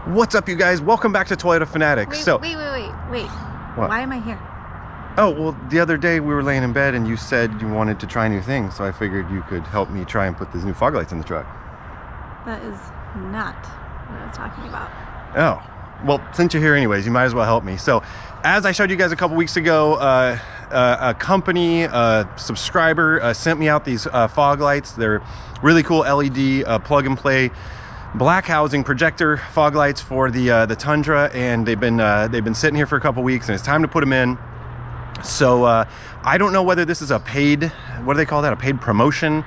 What's up, you guys? Welcome back to Toyota Fanatics. Wait. What? Why am I here? Oh, well, the other day we were laying in bed and you said you wanted to try new things, so I figured you could help me try and put these new fog lights in the truck. That is not what I was talking about. Oh, well, since you're here anyways, you might as well help me. So, as I showed you guys a couple weeks ago, a company, a subscriber sent me out these fog lights. They're really cool LED plug and play black housing projector fog lights for the Tundra, and they've been sitting here for a couple weeks, and it's time to put them in. So I don't know whether this is a paid, what do they call that, a paid promotion,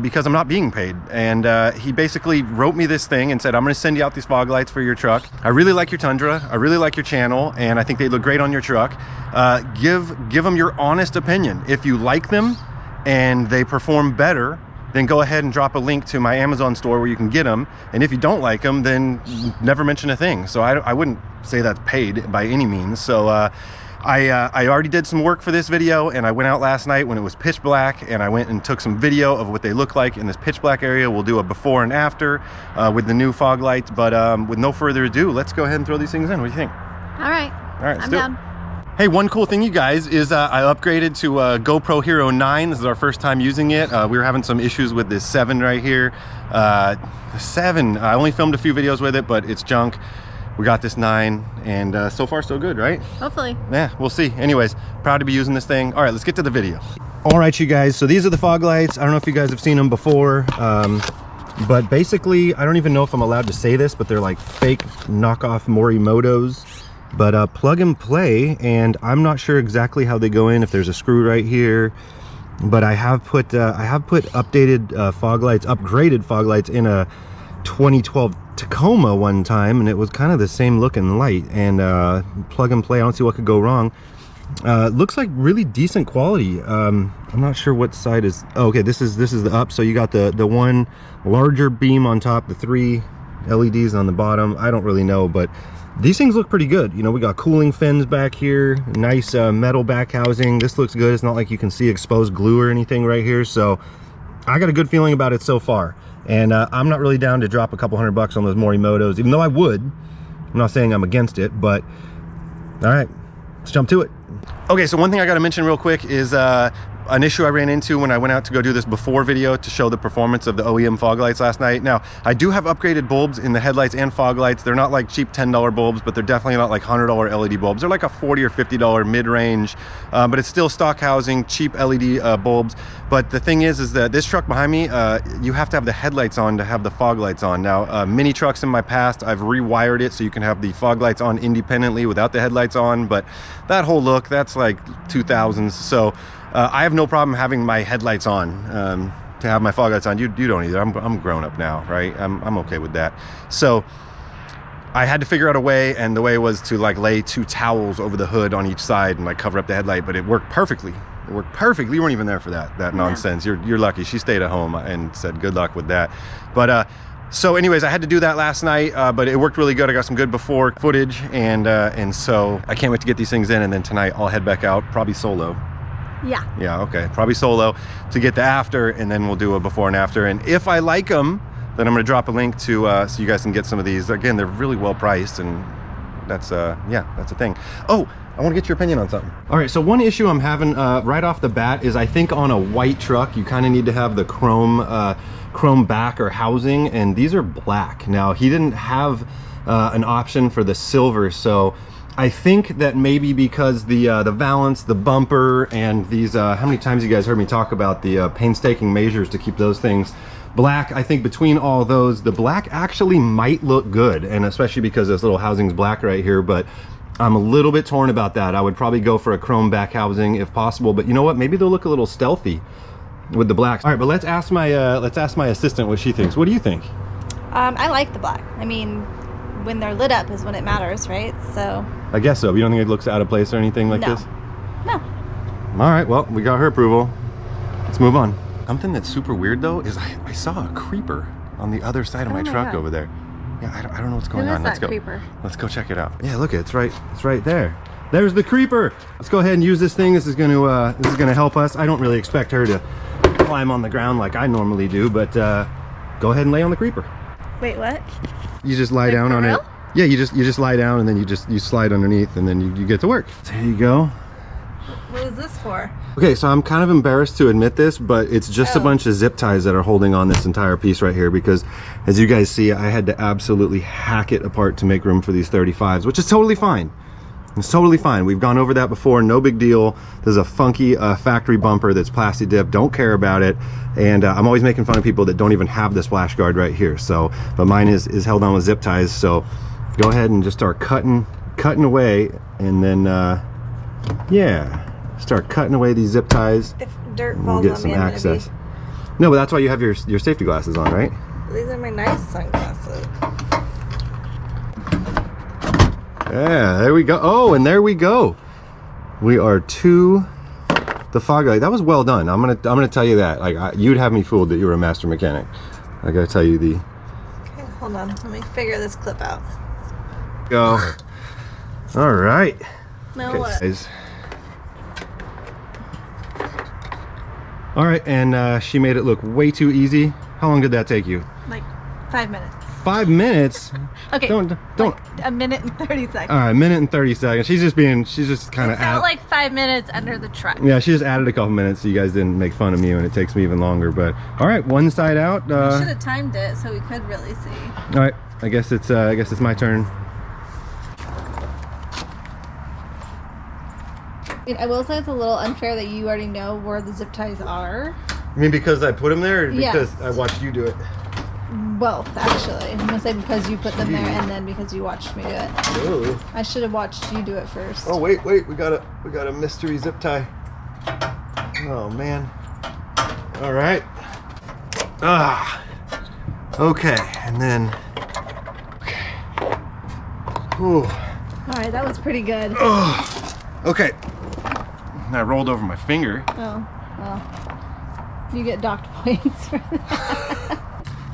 because I'm not being paid. And he basically wrote me this thing and said, I'm going to send you out these fog lights for your truck. I really like your Tundra, I really like your channel, and I think they look great on your truck. Give them your honest opinion. If you like them and they perform better, then go ahead and drop a link to my Amazon store where you can get them. And if you don't like them, then never mention a thing. So I wouldn't say that's paid by any means. So I already did some work for this video, and I went out last night when it was pitch black, and I went and took some video of what they look like in this pitch black area. We'll do a before and after with the new fog lights. But with no further ado, let's go ahead and throw these things in. What do you think? All right, I'm down. Hey, one cool thing, you guys, is I upgraded to GoPro Hero 9. This is our first time using it. We were having some issues with this 7 right here. The 7, I only filmed a few videos with it, but it's junk. We got this 9, and so far so good, right? Hopefully. Yeah, we'll see. Anyways, proud to be using this thing. All right, let's get to the video. All right, you guys, so these are the fog lights. I don't know if you guys have seen them before, but basically, I don't even know if I'm allowed to say this, but they're like fake knockoff Morimotos. But plug and play, and I'm not sure exactly how they go in, if there's a screw right here, but I have put updated fog lights, upgraded fog lights in a 2012 Tacoma one time, and it was kind of the same looking light. And plug and play, I don't see what could go wrong. Looks like really decent quality. I'm not sure what side is. Oh, okay, this is the up, so you got the one larger beam on top, the 3 LEDs on the bottom. I don't really know, but these things look pretty good. You know, we got cooling fins back here, nice metal back housing. This looks good. It's not like you can see exposed glue or anything right here, so I got a good feeling about it so far. And I'm not really down to drop a couple $100 on those Morimotos, even though I would. I'm not saying I'm against it, but all right, let's jump to it. Okay, so one thing I got to mention real quick is an issue I ran into when I went out to go do this before video to show the performance of the OEM fog lights last night. Now, I do have upgraded bulbs in the headlights and fog lights. They're not like cheap $10 bulbs, but they're definitely not like $100 LED bulbs. They're like a $40 or $50 mid-range, but it's still stock housing, cheap LED bulbs. But the thing is that this truck behind me, you have to have the headlights on to have the fog lights on. Now, many trucks in my past, I've rewired it so you can have the fog lights on independently without the headlights on, but that whole look, that's like 2000s. So I have no problem having my headlights on, to have my fog lights on. You don't either. I'm grown up now, right? I'm okay with that. So I had to figure out a way, and the way was to like lay 2 towels over the hood on each side and like cover up the headlight, but it worked perfectly. It worked perfectly. You weren't even there for that nonsense. You're lucky. She stayed at home and said good luck with that. But so anyways, I had to do that last night, but it worked really good. I got some good before footage, and so I can't wait to get these things in, and then tonight I'll head back out, probably solo. Yeah, okay, probably solo to get the after, and then we'll do a before and after. And if I like them, then I'm going to drop a link to so you guys can get some of these. Again, they're really well priced, and that's yeah, that's a thing. Oh, I want to get your opinion on something. All right, so one issue I'm having right off the bat is I think on a white truck you kind of need to have the chrome back or housing, and these are black. Now, he didn't have an option for the silver, so I think that maybe because the valance, the bumper, and these how many times you guys heard me talk about the painstaking measures to keep those things black. I think between all those, the black actually might look good, and especially because this little housing's black right here, but I'm a little bit torn about that. I would probably go for a chrome back housing if possible, but you know what, maybe they'll look a little stealthy with the blacks. All right, but let's ask my assistant what she thinks. What do you think? I like the black. I mean, when they're lit up is when it matters, right? So I guess so. You don't think it looks out of place or anything like this? No. All right, well, we got her approval. Let's move on. Something that's super weird though is I saw a creeper on the other side of my truck over there. Yeah, I don't know what's going on. Let's go. Creeper? Let's go check it out. Yeah, look, it's right there. There's the creeper. Let's go ahead and use this thing. This is gonna help us. I don't really expect her to climb on the ground like I normally do, but go ahead and lay on the creeper. Wait, what? You just lie down on it. Yeah, you just lie down and then you slide underneath and then you get to work. There you go. What is this for? Okay, so I'm kind of embarrassed to admit this, but it's just a bunch of zip ties that are holding on this entire piece right here, because as you guys see, I had to absolutely hack it apart to make room for these 35s, which is totally fine. It's totally fine. We've gone over that before, no big deal. There's a funky factory bumper that's plastic dipped, don't care about it. And I'm always making fun of people that don't even have the splash guard right here. So, but mine is held on with zip ties. So go ahead and just start cutting away, and then yeah, start cutting away these zip ties. If dirt and falls we'll get on some me, I'm access. No, but that's why you have your safety glasses on, right? These are my nice sunglasses. Yeah, there we go. Oh, and there we go. We are to the fog light. That was well done. I'm gonna tell you that. Like you'd have me fooled that you were a master mechanic. I gotta tell you the. Okay, hold on. Let me figure this clip out. Go. All right. Now Okay, what? guys. All right, and she made it look way too easy. How long did that take you? Like 5 minutes. 5 minutes? Okay. Don't. Like a minute and 30 seconds. All right, a minute and 30 seconds. She's just kind It of felt like 5 minutes under the truck. Yeah, she just added a couple minutes so you guys didn't make fun of me when it takes me even longer. But all right, one side out. We should have timed it so we could really see. All right, I guess it's my turn. I will say it's a little unfair that you already know where the zip ties are. I mean, because I put them there, or Yes. because I watched you do it? Both, actually. I'm gonna say because you put them there and then because you watched me do it. Oh. I should have watched you do it first. Oh wait, we got a mystery zip tie. Oh man. All right. Ah. Okay, and then. Okay. Ooh. All right, that was pretty good. Oh. Okay. I rolled over my finger. Oh, well. You get docked points for that.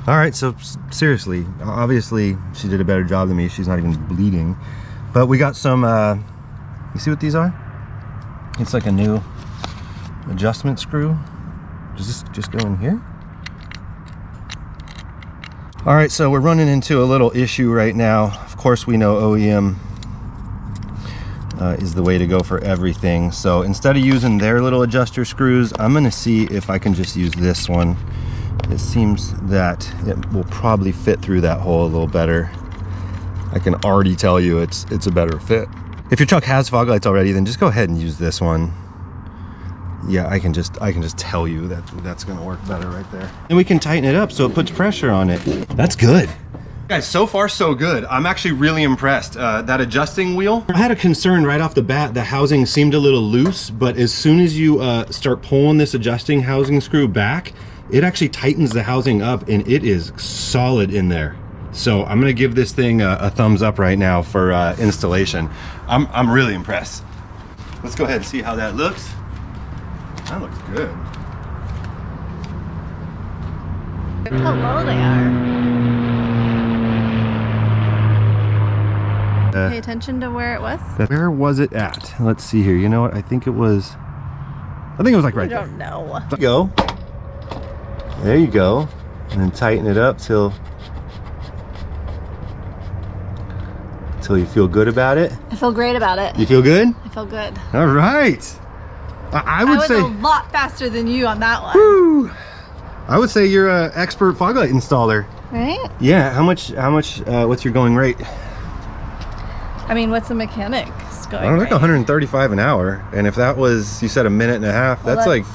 All right, so seriously, obviously she did a better job than me. She's not even bleeding. But we got some, you see what these are? It's like a new adjustment screw. Does this just go in here? All right, so we're running into a little issue right now. Of course, we know OEM is the way to go for everything. So instead of using their little adjuster screws, I'm gonna see if I can just use this one. It seems that it will probably fit through that hole a little better. I can already tell you it's a better fit. If your truck has fog lights already, then just go ahead and use this one. Yeah, I can just tell you that that's gonna work better right there. And we can tighten it up so it puts pressure on it. That's good. Guys, so far so good. I'm actually really impressed. That adjusting wheel, I had a concern right off the bat. The housing seemed a little loose, but as soon as you start pulling this adjusting housing screw back, it actually tightens the housing up and it is solid in there. So I'm gonna give this thing a thumbs up right now for installation. I'm really impressed. Let's go ahead and see how that looks. That looks good. Look how low they are. Pay attention to where it was. Where was it at? Let's see here. You know what? I think it was like right there. I don't know. There you go. There you go. And then tighten it up till you feel good about it. I feel great about it. You feel good? I feel good. All right. I would say I was a lot faster than you on that one. woo, I would say you're an expert fog light installer. Right? Yeah. How much? What's your going rate? I mean, what's the mechanics going? I don't know, like 135 an hour. And if that was, you said a minute and a half, Well, that's like.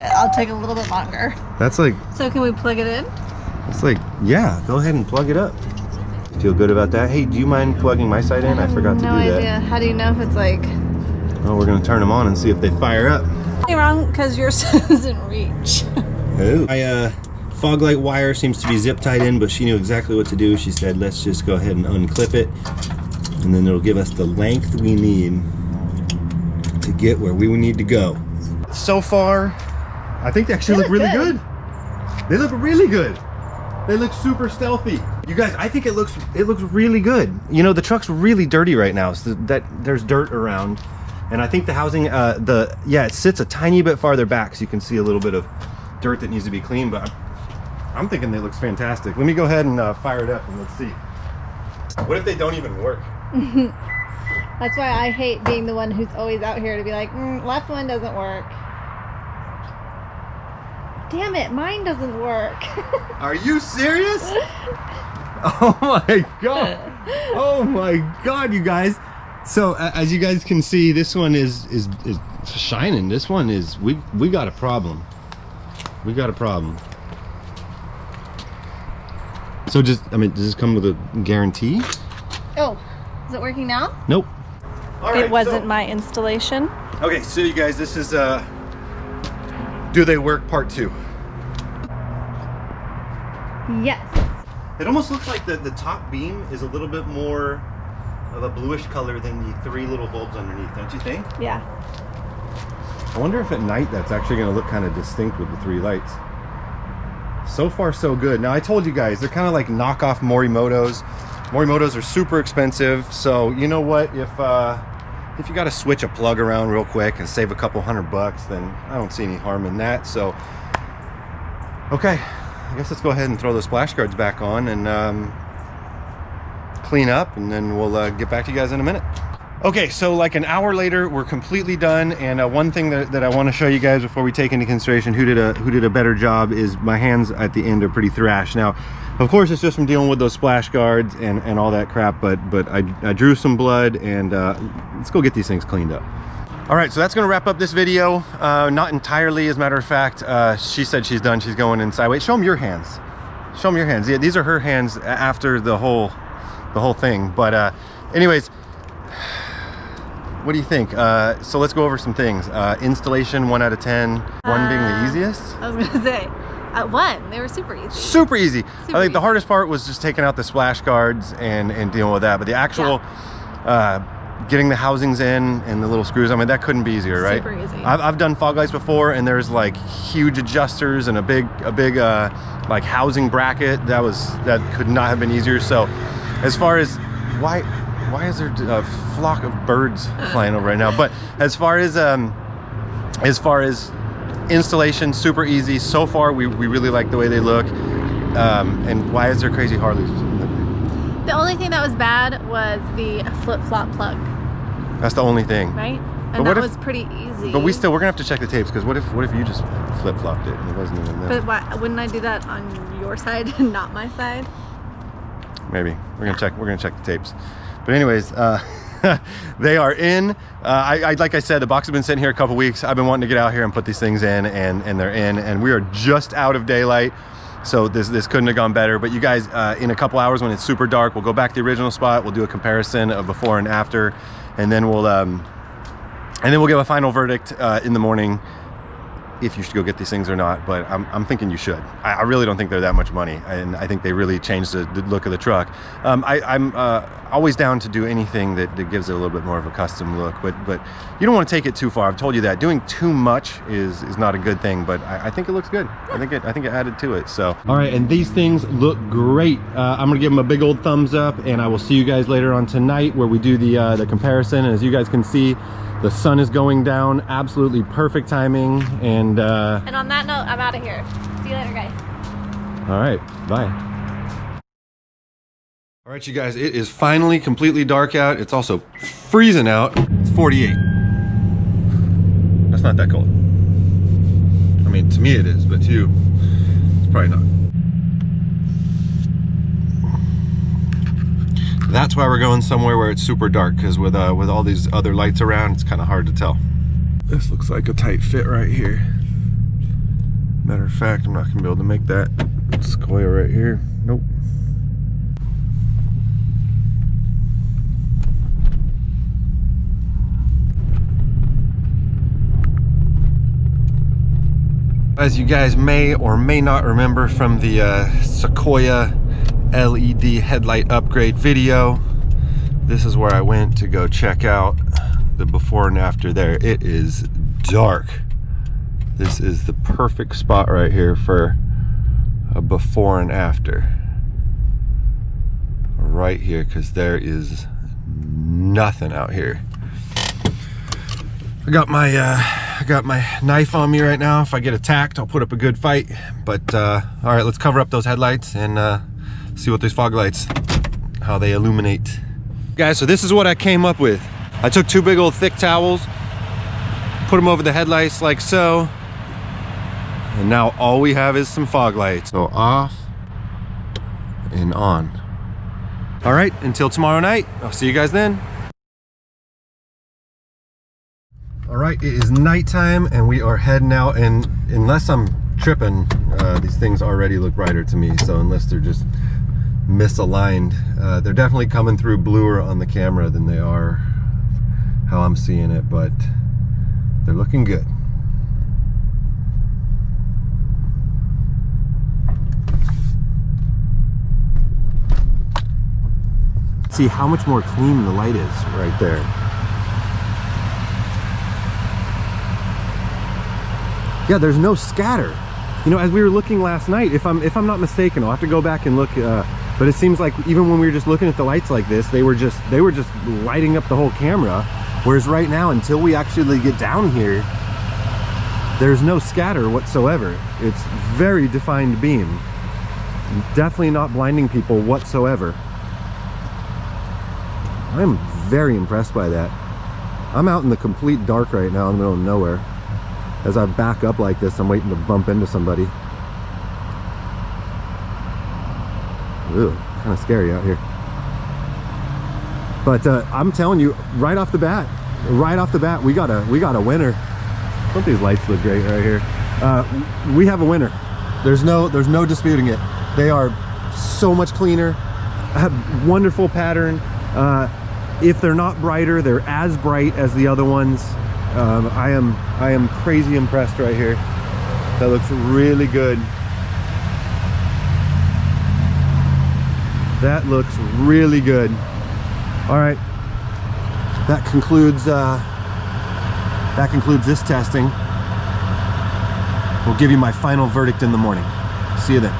I'll take a little bit longer. That's like. So can we plug it in? It's like, yeah. Go ahead and plug it up. Feel good about that? Hey, do you mind plugging my side in? I forgot to do that. No idea. How do you know if it's like? Oh, we're gonna turn them on and see if they fire up. Nothing wrong because yours doesn't reach. Oh. My fog light wire seems to be zip tied in, but she knew exactly what to do. She said, let's just go ahead and unclip it, and then it'll give us the length we need to get where we need to go. So far, I think they actually look really good. They look really good. They look super stealthy. You guys, I think it looks really good. You know, the truck's really dirty right now, so that there's dirt around. And I think the housing, it sits a tiny bit farther back, so you can see a little bit of dirt that needs to be cleaned, but I'm thinking it looks fantastic. Let me go ahead and fire it up and let's see. What if they don't even work? That's why I hate being the one who's always out here to be like, left one doesn't work. Damn it, mine doesn't work. Are you serious? Oh my god. Oh my god, you guys. So as you guys can see, this one is shining. This one is, we got a problem. We got a problem. So just, I mean, does this come with a guarantee? Oh, is it working now? Nope. All right, it wasn't my installation. Okay, so you guys, this is Do They Work Part 2. Yes. It almost looks like the top beam is a little bit more of a bluish color than the 3 little bulbs underneath, don't you think? Yeah. I wonder if at night that's actually going to look kind of distinct with the 3 lights. So far so good. Now I told you guys, they're kind of like knockoff Morimotos. Morimotos are super expensive, so you know what, if you got to switch a plug around real quick and save a couple $100, then I don't see any harm in that. So okay, I guess let's go ahead and throw those splash guards back on and clean up, and then we'll get back to you guys in a minute. Okay, so like an hour later, we're completely done, and one thing that I want to show you guys before we take into consideration who did a better job is my hands at the end are pretty thrashed. Now, of course, it's just from dealing with those splash guards and all that crap, but I drew some blood, and let's go get these things cleaned up. All right, so that's gonna wrap up this video. Not entirely, as a matter of fact. She said she's done, she's going inside. Wait, show them your hands. Show them your hands. Yeah, these are her hands after the whole thing. But anyways, what do you think? So let's go over some things. Installation, 1 out of 10, 1 being the easiest. I was gonna say, 1, they were super easy. Super easy. I think the hardest part was just taking out the splash guards and dealing with that. But the actual, getting the housings in and the little screws, I mean, that couldn't be easier, right? Super easy. I've done fog lights before, and there's like huge adjusters and a big like housing bracket. That could not have been easier. So as far as why is there a flock of birds flying over right now? But as far as installation, super easy so far. We really like the way they look. And why is there crazy Harleys? The only thing that was bad was the flip-flop plug. That's the only thing, right? And that was pretty easy. But we're gonna have to check the tapes, because what if you just flip-flopped it and it wasn't even there? But why wouldn't I do that on your side and not my side? Maybe we're gonna check the tapes. But anyways, they are in. Like I said, the box has been sitting here a couple weeks. I've been wanting to get out here and put these things in, and they're in, and we are just out of daylight. So this couldn't have gone better. But you guys, in a couple hours when it's super dark, we'll go back to the original spot. We'll do a comparison of before and after, and then we'll give a final verdict in the morning if you should go get these things or not. But I'm thinking you should. I really don't think they're that much money, and I think they really changed the look of the truck. I'm always down to do anything that gives it a little bit more of a custom look, but you don't want to take it too far. I've told you that doing too much is not a good thing, but I think it looks good. I think it added to it. So all right, and these things look great. I'm gonna give them a big old thumbs up, and I will see you guys later on tonight where we do the comparison. And as you guys can see, the sun is going down, absolutely perfect timing. And on that note, I'm out of here. See you later, guys. All right, bye. All right, you guys, it is finally completely dark out. It's also freezing out. It's 48. That's not that cold. I mean, to me it is, but to you, it's probably not. That's why we're going somewhere where it's super dark, because with all these other lights around, it's kind of hard to tell. This looks like a tight fit right here. Matter of fact, I'm not gonna be able to make that Sequoia right here. Nope. As you guys may or may not remember from the Sequoia LED headlight upgrade video, this is where I went to go check out the before and after there. It is dark. This is the perfect spot right here for a before and after. Right here, because there is nothing out here. I got my knife on me right now. If I get attacked, I'll put up a good fight. But all right, let's cover up those headlights and see what these fog lights, how they illuminate. Guys, so this is what I came up with. I took 2 big old thick towels, put them over the headlights like so, and now all we have is some fog lights. So off and on. All right, until tomorrow night, I'll see you guys then. All right, it is nighttime and we are heading out, and unless I'm tripping, these things already look brighter to me, so unless they're just misaligned, they're definitely coming through bluer on the camera than they are how I'm seeing it, but they're looking good. See how much more clean the light is right there. Yeah, there's no scatter. You know, as we were looking last night, if I'm not mistaken, I'll have to go back and look, but it seems like even when we were just looking at the lights like this, they were just lighting up the whole camera. Whereas right now, until we actually get down here, there's no scatter whatsoever. It's very defined beam. Definitely not blinding people whatsoever. I'm very impressed by that. I'm out in the complete dark right now in the middle of nowhere. As I back up like this, I'm waiting to bump into somebody. Ew, kind of scary out here. But I'm telling you, right off the bat, we got a winner. Don't these lights look great right here? We have a winner. There's no disputing it. They are so much cleaner. Wonderful pattern. If they're not brighter, they're as bright as the other ones. I am crazy impressed right here. That looks really good. That looks really good. All right, that concludes this testing. We'll give you my final verdict in the morning. See you then.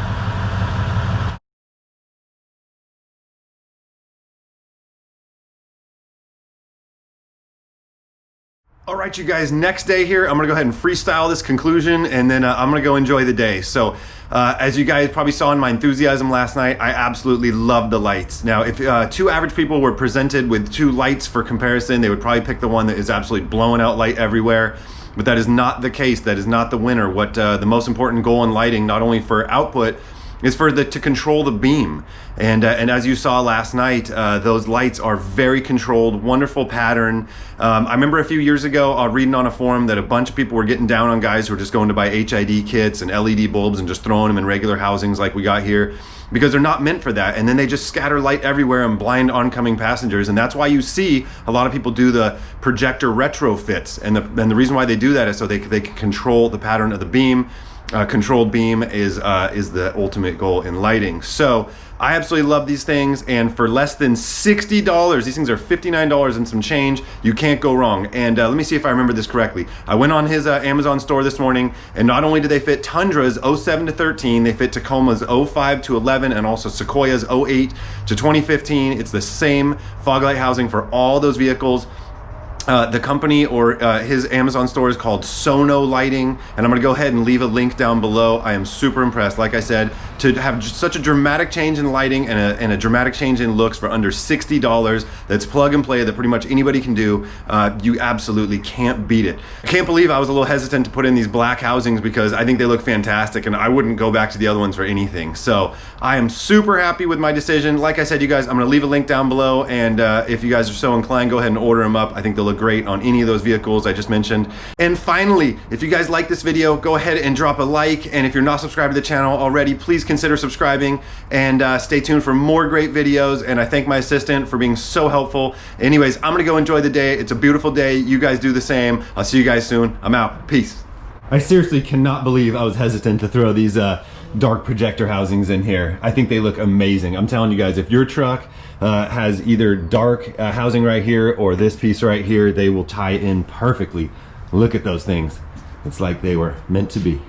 All right, you guys, next day here, I'm gonna go ahead and freestyle this conclusion, and then I'm gonna go enjoy the day. So as you guys probably saw in my enthusiasm last night, I absolutely loved the lights. Now, if 2 average people were presented with 2 lights for comparison, they would probably pick the one that is absolutely blowing out light everywhere. But that is not the case. That is not the winner. What the most important goal in lighting, not only for output, is to control the beam. And as you saw last night, those lights are very controlled, wonderful pattern. I remember a few years ago reading on a forum that a bunch of people were getting down on guys who were just going to buy HID kits and LED bulbs and just throwing them in regular housings like we got here, because they're not meant for that. And then they just scatter light everywhere and blind oncoming passengers. And that's why you see a lot of people do the projector retrofits. And the reason why they do that is so they can control the pattern of the beam. Controlled beam is the ultimate goal in lighting. So I absolutely love these things, and for less than $60, these things are $59 and some change. You can't go wrong. And let me see if I remember this correctly. I went on his Amazon store this morning, and not only do they fit Tundras 07 to 13, they fit Tacomas 05 to 11, and also Sequoias 08 to 2015. It's the same fog light housing for all those vehicles. The company or his Amazon store is called Sono Lighting, and I'm gonna go ahead and leave a link down below. I am super impressed. Like I said, to have such a dramatic change in lighting and a dramatic change in looks for under $60, that's plug and play, that pretty much anybody can do, you absolutely can't beat it. I can't believe I was a little hesitant to put in these black housings because I think they look fantastic and I wouldn't go back to the other ones for anything. So I am super happy with my decision. Like I said, you guys, I'm gonna leave a link down below, and if you guys are so inclined, go ahead and order them up. I think they'll look great on any of those vehicles I just mentioned. And finally, if you guys like this video, go ahead and drop a like, and if you're not subscribed to the channel already, please consider subscribing, and stay tuned for more great videos. And I thank my assistant for being so helpful. Anyways, I'm gonna go enjoy the day. It's a beautiful day. You guys do the same. I'll see you guys soon. I'm out. Peace. I seriously cannot believe I was hesitant to throw these dark projector housings in here. I think they look amazing. I'm telling you guys, if your truck has either dark housing right here or this piece right here, they will tie in perfectly. Look at those things. It's like they were meant to be.